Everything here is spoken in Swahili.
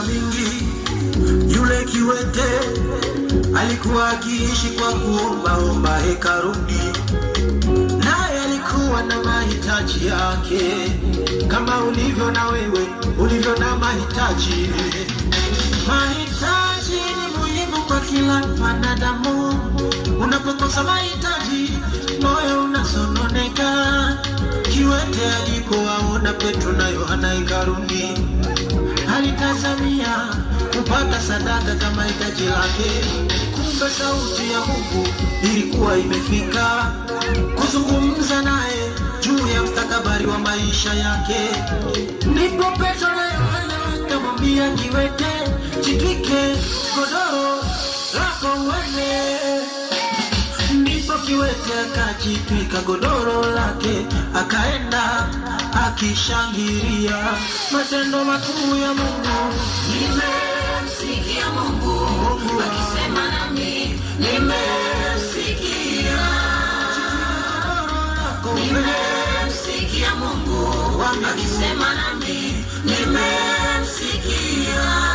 mingi. Yule kiwete alikuwa akiishi kwa kuomba hekaruni, naye alikuwa na mahitaji yake kama ulivyo na wewe ulivyo na mahitaji. Mahitaji ni muhimu kwa kila mwanadamu. Unapokosa mahitaji, moyo unasononeka. Kiwete alipowaona Petro na Yohana hekaluni, alitazamia kupata sadaka kama hitaji lake. Kumbe sauti ya Mungu ilikuwa imefika kuzungumza naye juu ya mustakabali wa maisha yake. Ndipo Petro na Yohana wakamwambia kiwete, jitwike godoro lako uende. Ndipo kiwete akajitwika godoro lake, akaenda akishangilia matendo makuu ya Mungu. Nimemsikia Mungu akisema nami, nimemsikia. Nimemsikia Mungu akisema nami, nimemsikia.